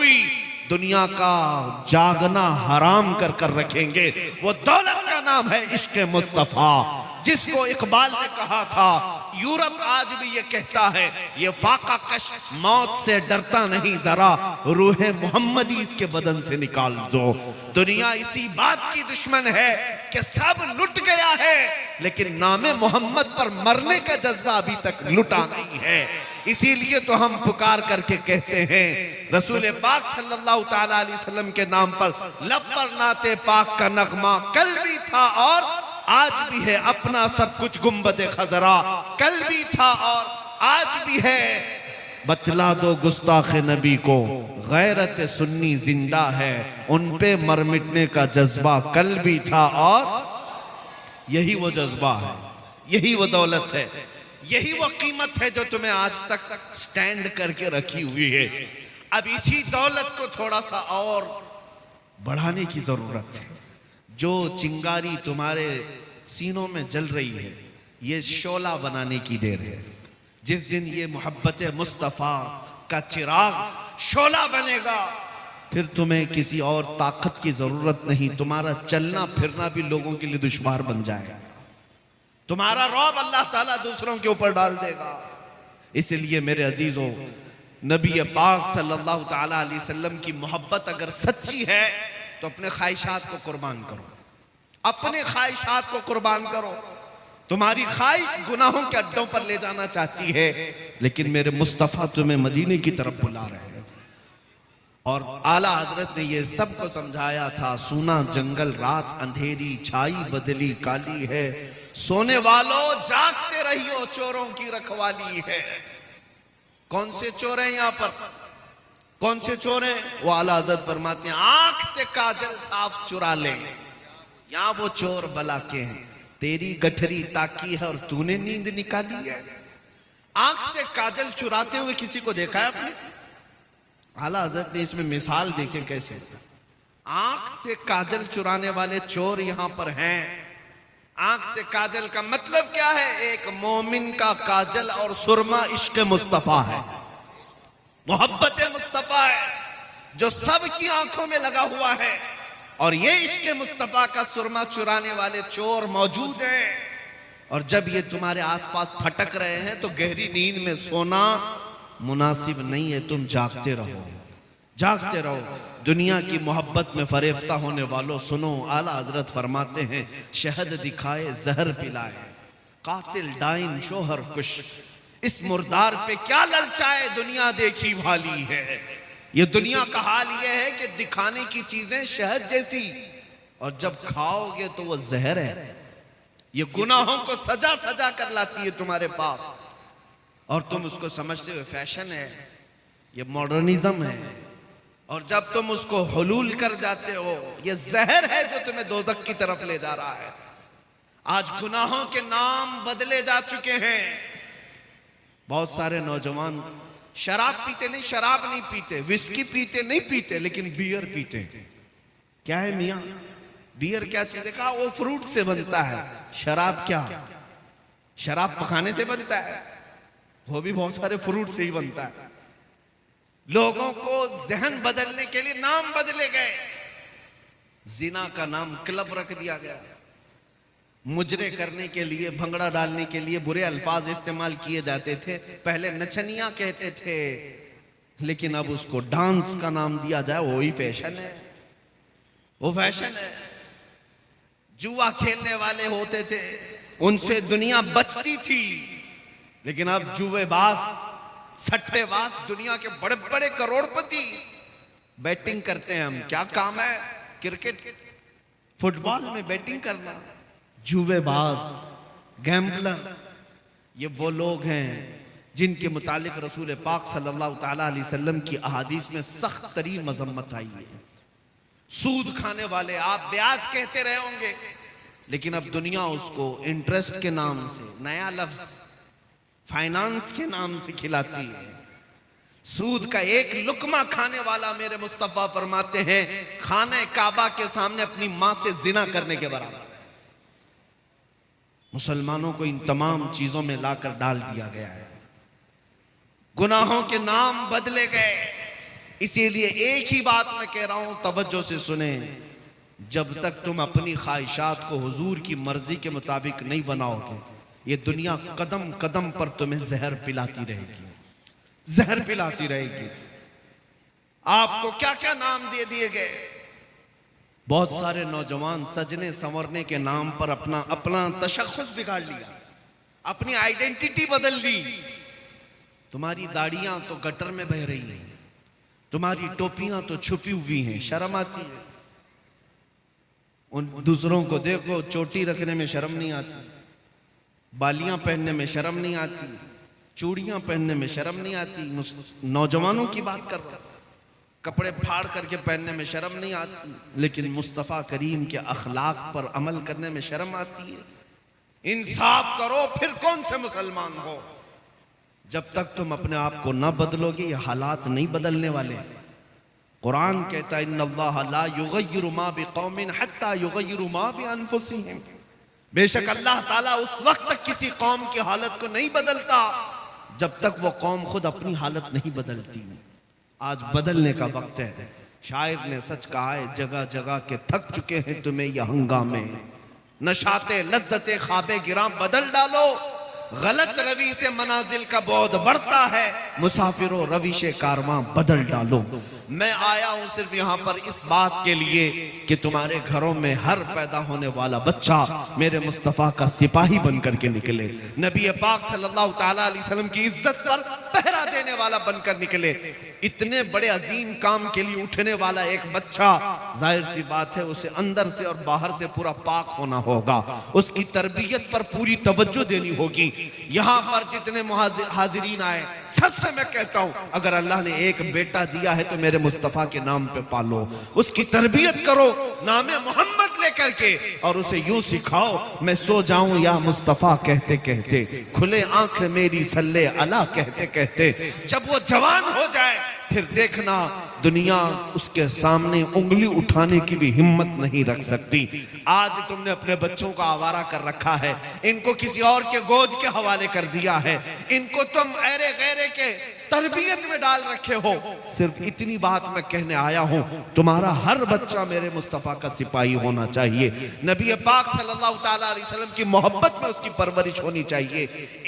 हुई, दुनिया का जागना हराम कर कर रखेंगे। वो दौलत का नाम है इश्क मुस्तफा, जिसको इकबाल ने कहा था। यूरोप आज भी ये कहता है, ये फाका कश मौत से डरता नहीं, जरा रूह मोहम्मदी इसके बदन से निकाल दो। दुनिया इसी बात की दुश्मन है कि सब लुट गया है, लेकिन नामे मोहम्मद पर मरने का जज्बा अभी तक लुटा नहीं है। इसीलिए तो हम पुकार करके कहते हैं, रसूल पाक सल्लल्लाहु ताला अलैहि वसल्लम के नाम पर लब पर नाते पाक का नगमा कल भी था और आज भी है। अपना सब कुछ गुंबद खजरा कल भी था और आज भी है। बतला दो गुस्ताख नबी को, गैरत सुन्नी जिंदा है, उन पे मर मिटने का जज्बा कल भी था और यही वो जज्बा है, यही वो दौलत है, यही वो कीमत है जो तुम्हें आज तक स्टैंड करके रखी हुई है। अब इसी दौलत को थोड़ा सा और बढ़ाने की जरूरत है। जो चिंगारी तुम्हारे सीनों में जल रही है, ये शोला बनाने की देर है। जिस दिन ये मोहब्बत मुस्तफ़ा का चिराग शोला बनेगा, फिर तुम्हें किसी और ताकत की जरूरत नहीं। तुम्हारा चलना फिरना भी लोगों के लिए दुश्वार बन जाएगा। तुम्हारा रौब अल्लाह ताला दूसरों के ऊपर डाल देगा। इसलिए मेरे अजीजों, नबी पाक सल्लल्लाहु ताला अलैहि वसल्लम की मोहब्बत अगर सच्ची है तो अपने ख्वाहिशात को कुर्बान करो, अपने ख्वाहिशात को कुर्बान करो। तुम्हारी ख्वाहिश गुनाहों के अड्डों पर ले जाना चाहती है, लेकिन मेरे मुस्तफ़ा तुम्हें मदीने की तरफ बुला रहे हैं। और आला हजरत ने ये सबको समझाया था, सूना जंगल रात अंधेरी छाई बदली काली है, सोने वालों जागते रहियो चोरों की रखवाली है। कौन से चोर हैं यहाँ पर, कौन से चोर हैं? वो आला हजरत फरमाते हैं, आंख से काजल साफ चुरा ले, यहाँ वो चोर बला के हैं। तेरी गठरी ताकी है और तूने नींद निकाली है। आंख से काजल चुराते हुए किसी को देखा है आपने? आला हजरत ने इसमें मिसाल देखे कैसे। आंख से काजल चुराने वाले चोर यहां पर हैं। आंख से काजल का मतलब क्या है? एक मोमिन का काजल और सुरमा इश्क मुस्तफा है, मोहब्बत मुस्तफा है, जो सबकी आंखों में लगा हुआ है। और ये इश्क मुस्तफा का सुरमा चुराने वाले चोर मौजूद हैं। और जब ये तुम्हारे आसपास फटक रहे हैं तो गहरी नींद में सोना मुनासिब नहीं है। तुम जागते रहो, जागते रहो। दुनिया की मोहब्बत में फरेफ्ता होने वालों सुनो, आला हजरत फरमाते हैं, शहद दिखाए जहर पिलाए, कातिल डाइन शोहर कुश, इस मुर्दार पे क्या ललचाए, दुनिया देखी भाली है। ये दुनिया का हाल ये है कि दिखाने की चीजें शहद जैसी, और जब खाओगे तो वो जहर है। ये गुनाहों को सजा सजा कर लाती है तुम्हारे पास, और तुम उसको समझते हो फैशन है, ये मॉडर्निज्म है। और जब तुम उसको हुलूल कर जाते हो, ये जहर है जो तुम्हें दोज़ख की तरफ ले जा रहा है। आज गुनाहों के नाम बदले जा चुके हैं। बहुत सारे नौजवान शराब पीते नहीं, शराब नहीं पीते, विस्की पीते नहीं पीते, लेकिन बियर पीते। क्या है मियां, बियर क्या चीज है? कहा वो फ्रूट से बनता है। शराब क्या? शराब पकाने से बनता है, वो भी बहुत सारे फ्रूट से ही बनता है। लोगों को जहन बदलने के लिए नाम बदले गए। जिना का नाम क्लब रख दिया गया, मुजरे करने के लिए, भंगड़ा डालने के लिए बुरे अल्फाज इस्तेमाल किए जाते थे। पहले नचनिया कहते थे, लेकिन अब उसको डांस का नाम दिया जाए, वही फैशन है, वो फैशन है। जुआ खेलने वाले होते थे, उनसे दुनिया बचती थी, लेकिन अब जुएबाज, सट्टेबाज, दुनिया के बड़े बड़े करोड़पति बैटिंग करते हैं। हम क्या काम है? क्रिकेट, फुटबॉल में बैटिंग करना। जुएबाज, गैम्बलर, ये वो लोग हैं जिनके मुतालिक रसूल पाक सल्लल्लाहु ताला अलैहि वसल्लम की अहादीस में सख्त तरीन मजम्मत आई है। सूद खाने वाले, आप ब्याज कहते रहे होंगे, लेकिन अब दुनिया उसको इंटरेस्ट के नाम से, नया लफ्ज फाइनेंस के नाम से खिलाती है। सूद का एक लुकमा खाने वाला, मेरे मुस्तफा फरमाते हैं, खाने काबा के सामने अपनी मां से जिना करने के बराबर। मुसलमानों को इन तमाम चीजों में लाकर डाल दिया गया है। गुनाहों के नाम बदले गए, इसीलिए एक ही बात मैं कह रहा हूं, तवज्जो से सुने, जब तक तुम अपनी ख्वाहिशात को हुजूर की मर्जी के मुताबिक नहीं बनाओगे, ये दुनिया कदम कदम पर तुम्हें जहर पिलाती रहेगी, जहर पिलाती रहेगी। आपको क्या क्या नाम दे दिए गए। बहुत सारे नौजवान सजने संवरने के नाम पर अपना अपना तशख्खुस बिगाड़ लिया, अपनी आइडेंटिटी बदल ली। तुम्हारी दाढ़ियां तो गटर में बह रही हैं, तुम्हारी टोपियां तो छुपी हुई हैं, शर्म आती है। उन दूसरों को देखो, चोटी रखने में शर्म नहीं आती, बालियां पहनने में शर्म नहीं आती, चूड़ियां पहनने में शर्म नहीं आती। नौजवानों की बात कर रहा हूं, कपड़े फाड़ करके पहनने में शर्म नहीं आती, लेकिन मुस्तफ़ा करीम के अखलाक पर अमल करने में शर्म आती है। इंसाफ करो, फिर कौन से मुसलमान हो। जब तक तुम अपने आप को ना बदलोगे, ये हालात नहीं बदलने वाले। कुरान कहता है इन्नल्लाह ला युगय्यिरु मा बिकौमिन हत्ता युगय्यिरु मा बिअनफुसिहिम। बेशक अल्लाह ताला उस वक्त तक किसी कौम की हालत को नहीं बदलता जब तक वो कौम खुद अपनी हालत नहीं बदलती। आज बदलने का वक्त है। शायर ने सच कहा है, जगह जगह के थक चुके हैं तुम्हें यह हंगामे, नशाते लज्जते ख्वाबे गिराम बदल डालो। गलत रवि से मनाजिल का बहुत बढ़ता है, मुसाफिरों रविशे कारवां बदल डालो। मैं आया हूं सिर्फ यहां पर इस बात के लिए कि तुम्हारे घरों में हर पैदा होने वाला बच्चा मेरे मुस्तफ़ा का सिपाही बनकर के निकले, नबी पाक सल्लल्लाहु ताला अलैहि वसल्लम की इज्जत पर पहरा देने वाला बनकर निकले। इतने बड़े अजीम काम के लिए उठने वाला एक बच्चा, जाहिर सी बात है उसे अंदर से और बाहर से पूरा पाक होना होगा, उसकी तरबियत पर पूरी तवज्जो देनी होगी। यहाँ पर जितने हाजिरीन आए, सबसे मैं कहता हूँ, अगर अल्लाह ने एक बेटा दिया है तो मेरे मुस्तफ़ा के नाम पे पालो, उसकी तरबियत करो नामे मोहम्मद लेकर के, और उसे यूं सिखाओ, मैं सो जाऊं या मुस्तफ़ा कहते कहते, खुले आंख मेरी सल्ले अला कहते कहते। जब वो जवान हो जाए फिर देखना दुनिया उसके सामने उंगली उठाने की भी हिम्मत नहीं रख सकती। आज तुमने अपने बच्चों को आवारा कर रखा है, इनको किसी और के गोद के हवाले कर दिया है, इनको तुम ऐरे गैरे के तरबियत में डाल रखे हो। सिर्फ इतनी बात मैं कहने आया हूं, तुम्हारा हर बच्चा मेरे मुस्तफ़ा का सिपाही होना चाहिए। नबी पाक सल्लल्लाहु ताला अलैहि वसल्लम की मोहब्बत में उसकी परवरिश होनी चाहिए।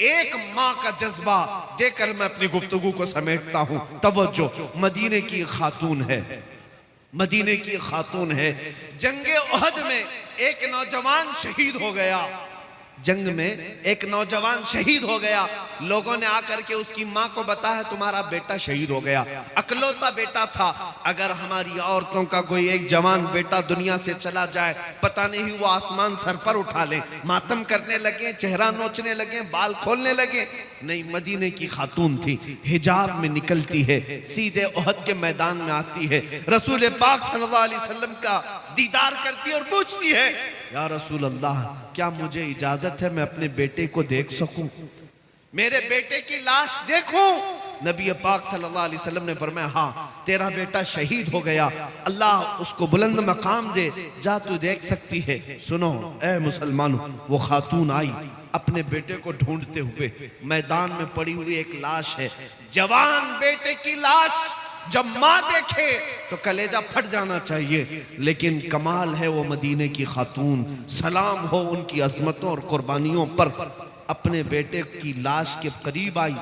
एक माँ का जज्बा देकर मैं अपनी गुफ्तगू को समेटता हूं। तवज्जो, मदीने की खातून है, मदीने की खातून है। जंगे उहद में एक नौजवान शहीद हो गया, जंग में एक नौजवान शहीद हो गया। लोगों ने आकर के उसकी माँ को बताया तुम्हारा बेटा शहीद हो गया, अकलौता बेटा था। अगर हमारी औरतों का कोई एक जवान बेटा दुनिया से चला जाए, पता नहीं वो आसमान सर पर उठा ले। मातम करने लगे, चेहरा नोचने लगे, बाल खोलने लगे। नहीं, मदीने की खातून थी, हिजाब में निकलती है, सीधे उहद के मैदान में आती है, रसूल पाक सल्लल्लाहु अलैहि वसल्लम का दीदार करती है और पूछती है, या रसूल अल्लाह, क्या मुझे इजाजत है मैं अपने बेटे को देख सकूं, मेरे बेटे की लाश देखूं? नबी पाक सल्लल्लाहु अलैहि वसल्लम ने फरमाया, हाँ, तेरा बेटा शहीद हो गया, अल्लाह उसको बुलंद मकाम दे, जा तू देख सकती है। सुनो ए मुसलमानों, वो खातून आई अपने बेटे को ढूंढते हुए, मैदान में पड़ी हुई एक लाश है, जवान बेटे की लाश। जब माँ देखे तो कलेजा फट जाना चाहिए, लेकिन कमाल है वो मदीने की खातून, सलाम हो उनकी अजमतों और कुर्बानियों पर, अपने बेटे की लाश के करीब आई,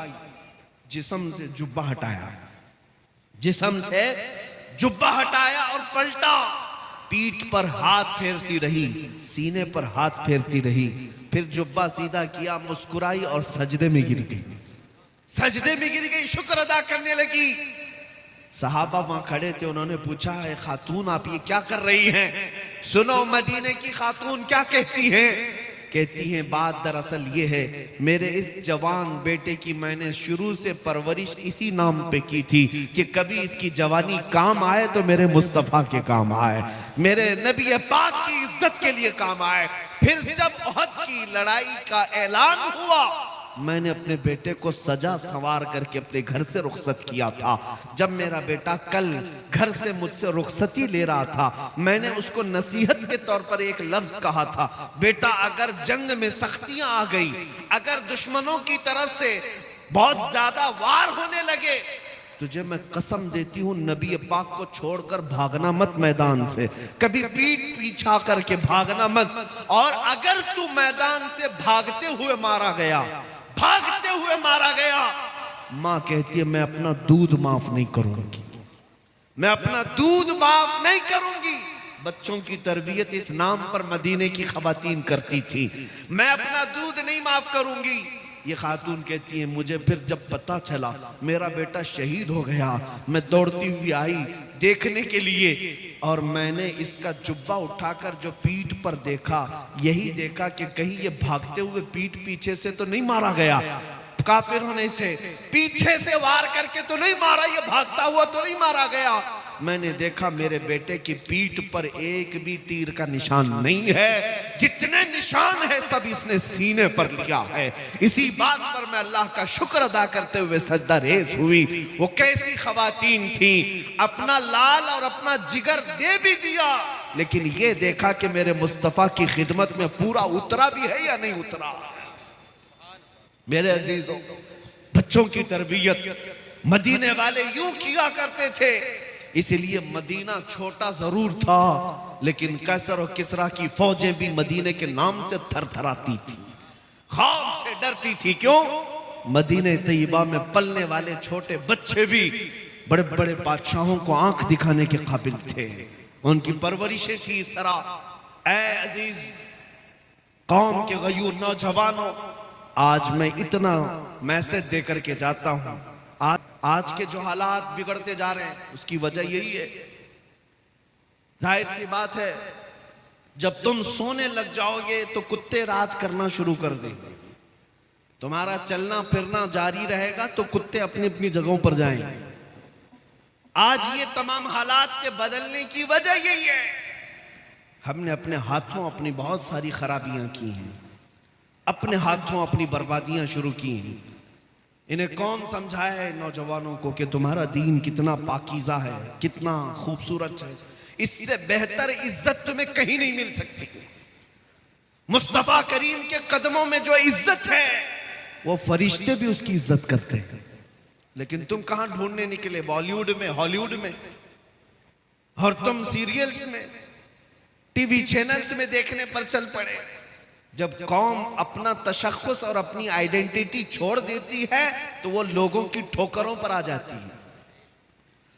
जिस्म से जुब्बा हटाया, जिस्म से जुब्बा हटाया और पलटा, पीठ पर हाथ फेरती रही, सीने पर हाथ फेरती रही, फिर जुब्बा सीधा किया, मुस्कुराई और सजदे में गिर गई, सजदे में गिर गई, शुक्र अदा करने लगी। सहाबा वहां खड़े थे, उन्होंने पूछा, है खातून आप ये क्या कर रही हैं? सुनो मदीने की खातून क्या कहती हैं। कहती हैं, बात दरअसल ये है, मेरे इस जवान बेटे की मैंने शुरू से परवरिश इसी नाम पे की थी कि कभी इसकी जवानी काम आए तो मेरे मुस्तफ़ा के काम आए, मेरे नबी पाक की इज्जत के लिए काम आए। फिर जब उहद की लड़ाई का ऐलान हुआ, मैंने अपने बेटे को सजा संवार करके अपने घर से रुखसत किया था। जब मेरा बेटा कल घर से मुझसे रुखसती ले रहा था, मैंने उसको नसीहत के तौर पर एक लफ्ज कहा था, बेटा अगर जंग में सख्तियां आ गई, अगर दुश्मनों की तरफ से बहुत ज्यादा वार होने लगे, तुझे मैं कसम देती हूं, नबी पाक को छोड़कर भागना मत मैदान से, कभी पीठ पीछा करके भागना मत। और अगर तू मैदान से भागते हुए मारा गया, भागते हुए मारा गया, मां कहती है मैं अपना दूध माफ नहीं करूंगी, मैं अपना दूध माफ नहीं करूंगी। बच्चों की तरबियत इस नाम पर मदीने की खवातीन करती थी, मैं अपना दूध नहीं माफ करूंगी। ये खातून कहती है मुझे फिर जब पता चला मेरा बेटा शहीद हो गया, मैं दौड़ती हुई आई देखने के लिए, और मैंने इसका जुब्बा उठाकर जो पीठ पर देखा, यही देखा कि कहीं ये भागते हुए पीठ पीछे से तो नहीं मारा गया, काफिर होने से पीछे से वार करके तो नहीं मारा, ये भागता हुआ तो नहीं मारा गया। मैंने देखा मेरे बेटे की पीठ पर एक भी तीर का निशान नहीं है, जितने निशान है सब इसने सीने पर लिया है। इसी बात पर मैं अल्लाह का शुक्र अदा करते हुए सजदा रेज़ हुई। वो कैसी खवातीन थी, अपना लाल और अपना जिगर दे भी दिया, लेकिन ये देखा कि मेरे मुस्तफा की खिदमत में पूरा उतरा भी है या नहीं उतरा। मेरे अजीजों, बच्चों की तरबियत मदीने वाले यूं किया करते थे। इसलिए मदीना छोटा जरूर था, लेकिन कैसर और किसरा की फौजें भी मदीने के नाम से थरथराती थी, खौफ से डरती थी। क्यों? मदीने तैयबा में पलने वाले छोटे बच्चे भी बड़े बड़े बादशाहों को आंख दिखाने के काबिल थे, उनकी परवरिशें थी इस तरह। ऐ अजीज कौम के गयूर नौजवानों, आज मैं इतना मैसेज देकर के जाता हूं, आज के जो हालात बिगड़ते जा रहे हैं उसकी वजह यही है। जाहिर सी बात है, जब तुम सोने लग जाओगे तो कुत्ते राज करना शुरू कर देंगे, तुम्हारा चलना फिरना जारी रहेगा तो कुत्ते अपनी अपनी जगहों पर जाएंगे। आज ये तमाम हालात के बदलने की वजह यही है, हमने अपने हाथों अपनी बहुत सारी खराबियां की हैं, अपने हाथों अपनी बर्बादियां शुरू की हैं। इन्हें कौन समझाए नौजवानों को कि तुम्हारा दीन कितना पाकीज़ा है, कितना खूबसूरत है, इससे बेहतर इज्जत तुम्हें कहीं नहीं मिल सकती। मुस्तफा करीम के कदमों में जो इज्जत है वो फरिश्ते भी उसकी इज्जत करते हैं, लेकिन तुम कहां ढूंढने निकले? बॉलीवुड में, हॉलीवुड में, और तुम सीरियल्स में, टीवी चैनल्स में देखने पर चल पड़े। जब कौम अपना तशख्खुस और अपनी आइडेंटिटी छोड़ देती है तो वो लोगों की ठोकरों पर आ जाती है।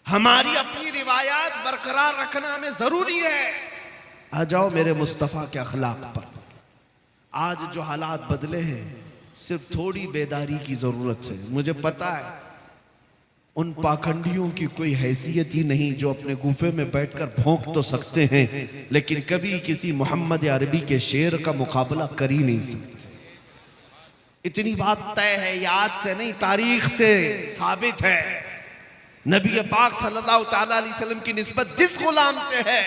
हमारी अपनी रिवायात बरकरार रखना हमें जरूरी है। आ जाओ मेरे मुस्तफ़ा के अखलाक पर। आज जो हालात बदले हैं, सिर्फ थोड़ी बेदारी की जरूरत है। मुझे पता है उन पाखंडियों की कोई हैसियत ही नहीं जो अपने गुफे में बैठकर भौंक तो सकते हैं, लेकिन कभी किसी मोहम्मद अरबी के शेर का मुकाबला कर ही नहीं सकते। इतनी बात तय है, याद से नहीं तारीख से साबित है। नबी पाक सल्लल्लाहु ताला अलैहि वसल्लम की निस्बत जिस गुलाम से है,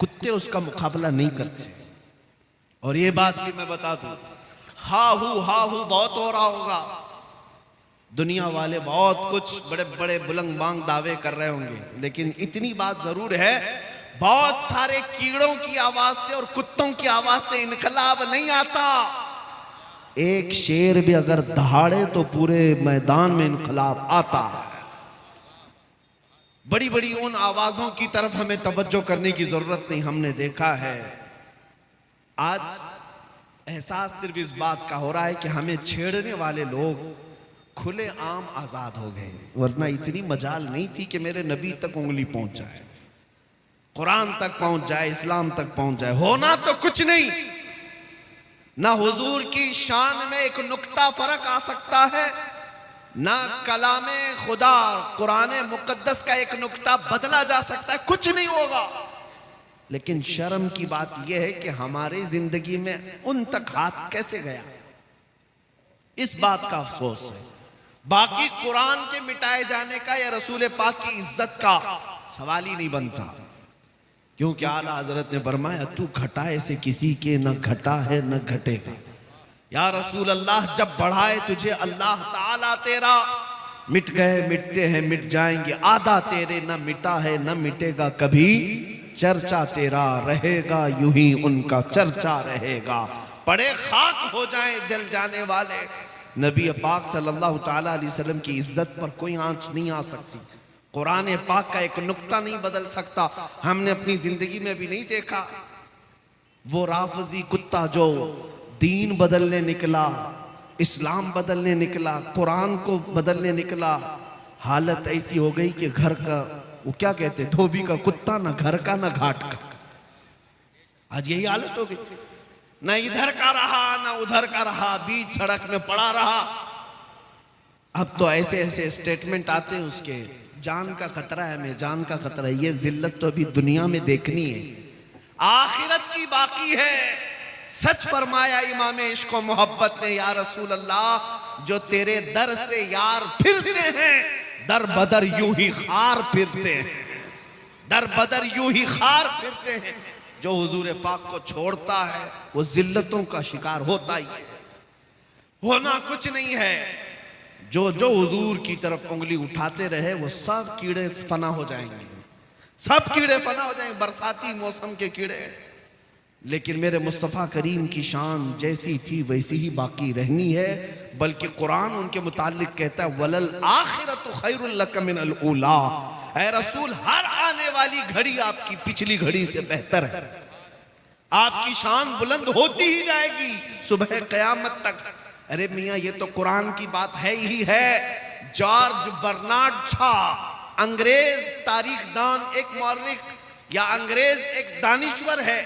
कुत्ते उसका मुकाबला नहीं करते। और ये बात भी मैं बता दूं, हा हू बहुत हो रहा होगा, दुनिया वाले बहुत कुछ बड़े बड़े बुलंद बांग दावे कर रहे होंगे, लेकिन इतनी बात जरूर है, बहुत सारे कीड़ों की आवाज से और कुत्तों की आवाज से इनकलाब नहीं आता। एक शेर भी अगर दहाड़े तो पूरे मैदान में इनकलाब आता है। बड़ी बड़ी उन आवाजों की तरफ हमें तवज्जो करने की जरूरत नहीं। हमने देखा है आज एहसास सिर्फ इस बात का हो रहा है कि हमें छेड़ने वाले लोग खुले आम आजाद हो गए, वरना इतनी मजाल नहीं थी कि मेरे नबी तक उंगली पहुंच जाए, कुरान तक पहुंच जाए, इस्लाम तक पहुंच जाए। होना तो कुछ नहीं, ना हुजूर की शान में एक नुक्ता फर्क आ सकता है, ना कलामे खुदा कुरान मुकद्दस का एक नुक्ता बदला जा सकता है, कुछ नहीं होगा। लेकिन शर्म की बात यह है कि हमारी जिंदगी में उन तक हाथ कैसे गया, इस बात का अफसोस है। बाकी कुरान के मिटाए जाने का या रसूल पाक की इज्जत का सवाल ही नहीं बनता, क्योंकि आला हजरत ने फरमाया तू घटाए से किसी के न घटा है न घटेगा। या रसूल अल्लाह, जब बढ़ाए तुझे अल्लाह ताला तेरा, मिट गए मिटते हैं मिट जाएंगे, आधा तेरे न मिटा है न मिटेगा कभी, चर्चा तेरा रहेगा यूं ही उनका चर्चा रहेगा। पड़े खाक हो जाए जल जाने वाले, नबी पाक सल्लल्लाहु ताला अलैहि वसल्लम की इज्जत पर कोई आंच नहीं आ सकती। कुरान पाक का एक नुक्ता नहीं बदल सकता। हमने अपनी जिंदगी में भी नहीं देखा वो राफजी कुत्ता जो दीन बदलने निकला, इस्लाम बदलने निकला, कुरान को बदलने निकला। हालत ऐसी हो गई कि घर का, वो क्या कहते, धोबी का कुत्ता, ना घर का ना घाट का। आज यही हालत हो गई, ना इधर का रहा ना उधर का रहा, बीच सड़क में पड़ा रहा। अब तो ऐसे ऐसे स्टेटमेंट आते हैं उसके, जान का खतरा है, मैं जान का खतरा है। ये जिल्लत तो अभी दुनिया में देखनी है, आखिरत की बाकी है। सच फरमाया इमाम इश्क व मोहब्बत ने, या रसूल अल्लाह जो तेरे दर से यार फिरते हैं, दर बदर यूं ही खार फिरते हैं, दर बदर यूं ही खार फिरते हैं। जो हुजूर पाक को छोड़ता है वो जिल्लतों का शिकार होता ही है, होना कुछ नहीं है। जो जो हुजूर की तरफ उंगली उठाते रहे वो सब कीड़े फना हो जाएंगे, सब कीड़े फना हो जाएंगे, बरसाती मौसम के कीड़े। लेकिन मेरे मुस्तफ़ा करीम की शान जैसी थी वैसी ही बाकी रहनी है। बल्कि कुरान उनके मुतालिक कहता है, वलल आखिरतु खैरुल लक मिनल ऊला। ऐ रसूल, हर आने वाली घड़ी आपकी पिछली घड़ी से बेहतर है। आपकी शान बुलंद होती ही जाएगी सुबह क़यामत तक। अरे मियाँ, ये तो कुरान की बात है ही है। जॉर्ज बर्नार्ड शॉ, अंग्रेज तारीखदान, एक मौर्रिख या अंग्रेज एक दानिश्वर है,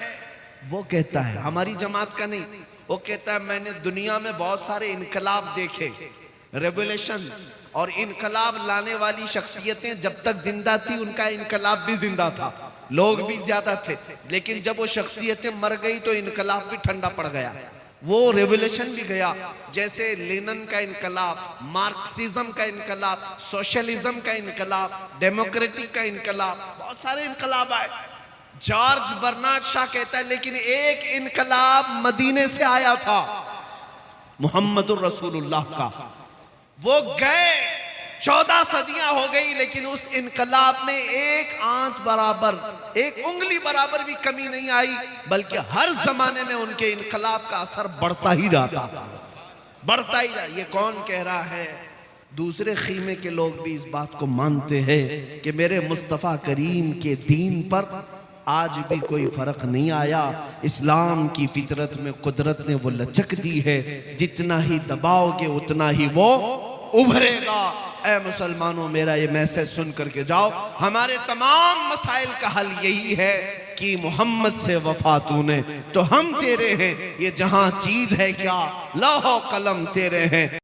वो कहता है, हमारी जमात का नहीं, वो कहता है मैंने दुनिया में बहुत सारे इनकलाब देखे, रेवोल्यूशन और इनकलाब लाने वाली शख्सियतें जब तक जिंदा थी उनका इनकलाब भी जिंदा था, लोग भी ज्यादा थे। लेकिन जब वो शख्सियतें मर गई तो इनकलाब भी ठंडा पड़ गया, वो रेवोल्यूशन भी गया। जैसे लेनिन का इनकलाब, मार्क्सिज्म का इनकलाब, सोशलिज्म का इनकलाब, डेमोक्रेटिक का इनकलाब, बहुत सारे इनकलाब आए। जॉर्ज बर्नार्ड शॉ कहता है लेकिन एक इनकलाब मदीने से आया था, मुहम्मदुर रसूलुल्लाह का। वो गए, 14 सदियां हो गई, लेकिन उस इनकलाब में एक आंच बराबर, एक उंगली बराबर भी कमी नहीं आई, बल्कि हर जमाने में उनके इनकलाब का असर बढ़ता ही जाता, बढ़ता ही जाता। ये कौन कह रहा है? दूसरे खीमे के लोग भी इस बात को मानते हैं कि मेरे मुस्तफ़ा करीम के दीन पर आज भी कोई फर्क नहीं आया। इस्लाम की फितरत में कुदरत ने वो लचक दी है, जितना ही दबाओगे उतना ही वो उभरेगा। ऐ मुसलमानों, मेरा ये मैसेज सुन करके जाओ, हमारे तमाम मसाइल का हल यही है कि मोहम्मद से वफा तूने तो हम तेरे हैं, ये जहां चीज है क्या, लौह कलम तेरे हैं।